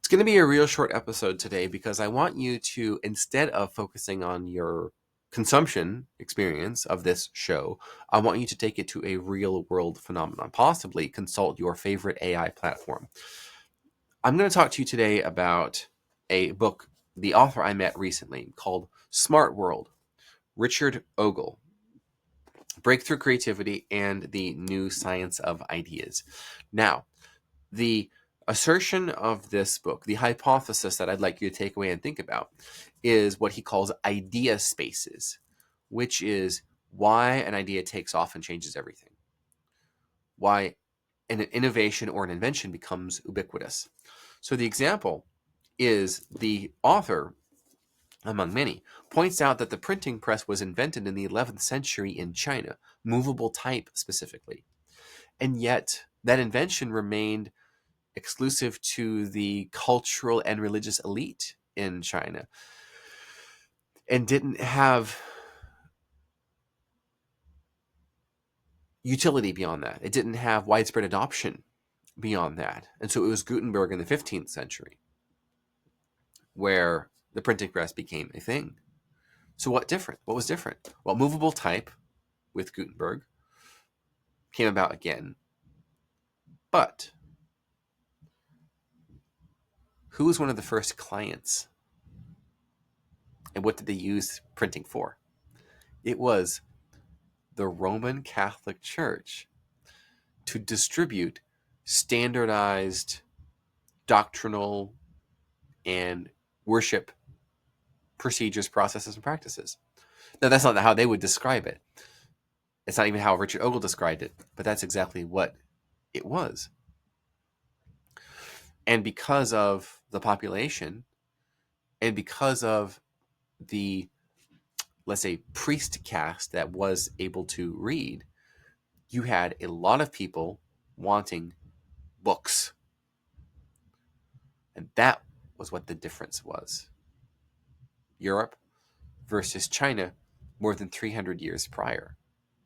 It's going to be a real short episode today because I want you to, instead of focusing on your consumption experience of this show, I want you to take it to a real world phenomenon, possibly consult your favorite AI platform. I'm going to talk to you today about a book, the author I met recently, called Smart World, Richard Ogle, Breakthrough Creativity and the New Science of Ideas. Now, the assertion of this book, the hypothesis that I'd like you to take away and think about, is what he calls idea spaces, which is why an idea takes off and changes everything. Why an innovation or an invention becomes ubiquitous. So the example is the author, among many, points out that the printing press was invented in the 11th century in China, movable type specifically. And yet that invention remained exclusive to the cultural and religious elite in China and didn't have utility beyond that. It didn't have widespread adoption beyond that. And so it was Gutenberg in the 15th century where the printing press became a thing. So what was different? Well, movable type with Gutenberg came about again. But who was one of the first clients? And what did they use printing for? It was the Roman Catholic Church to distribute standardized doctrinal and worship procedures, processes, and practices. Now, that's not how they would describe it. It's not even how Richard Ogle described it, but that's exactly what it was. And because of the population and because of the, let's say, priest caste that was able to read, you had a lot of people wanting books. And that was what the difference was. Europe versus China more than 300 years prior,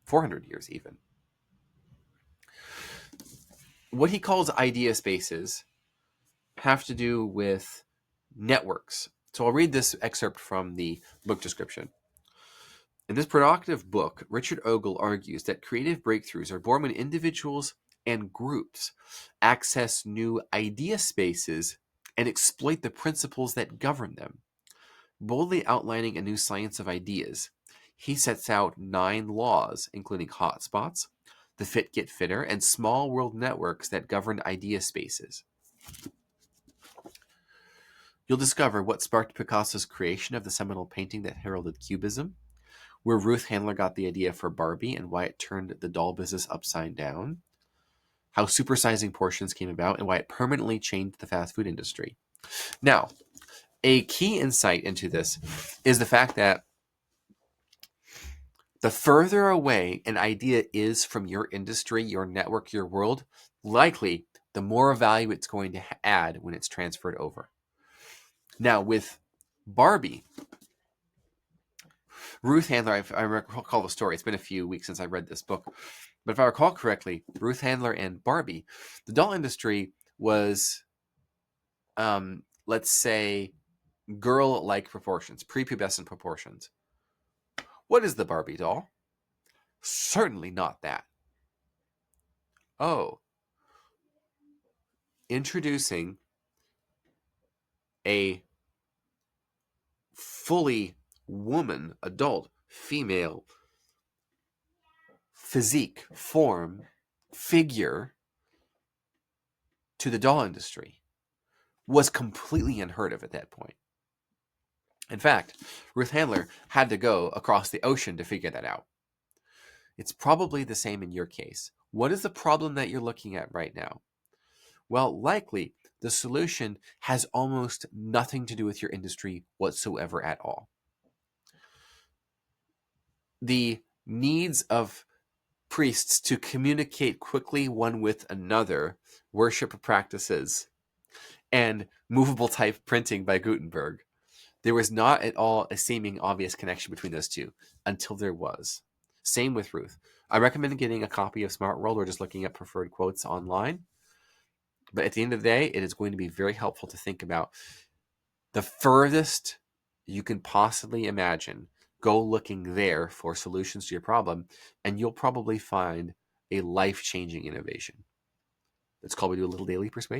400 years even. What he calls idea spaces have to do with networks. So I'll read this excerpt from the book description. In this provocative book, Richard Ogle argues that creative breakthroughs are born when individuals and groups access new idea spaces and exploit the principles that govern them. Boldly outlining a new science of ideas, he sets out 9 laws, including hotspots, the fit get fitter, and small world networks that govern idea spaces. You'll discover what sparked Picasso's creation of the seminal painting that heralded Cubism, where Ruth Handler got the idea for Barbie and why it turned the doll business upside down, how supersizing portions came about, and why it permanently changed the fast food industry. Now, a key insight into this is the fact that the further away an idea is from your industry, your network, your world, likely the more value it's going to add when it's transferred over. Now, with Barbie, Ruth Handler, I recall the story. It's been a few weeks since I read this book. But if I recall correctly, Ruth Handler and Barbie, the doll industry was, let's say, girl-like proportions, prepubescent proportions. What is the Barbie doll? Certainly not that. Oh, introducing a fully woman, adult, female, physique, form, figure to the doll industry was completely unheard of at that point. In fact, Ruth Handler had to go across the ocean to figure that out. It's probably the same in your case. What is the problem that you're looking at right now? Well, likely the solution has almost nothing to do with your industry whatsoever at all. The needs of priests to communicate quickly one with another, worship practices, and movable type printing by Gutenberg. There was not at all a seeming obvious connection between those two until there was. Same with Ruth. I recommend getting a copy of Smart World or just looking at preferred quotes online. But at the end of the day, it is going to be very helpful to think about the furthest you can possibly imagine. Go looking there for solutions to your problem, and you'll probably find a life-changing innovation. Let's call we do a little daily persuasion.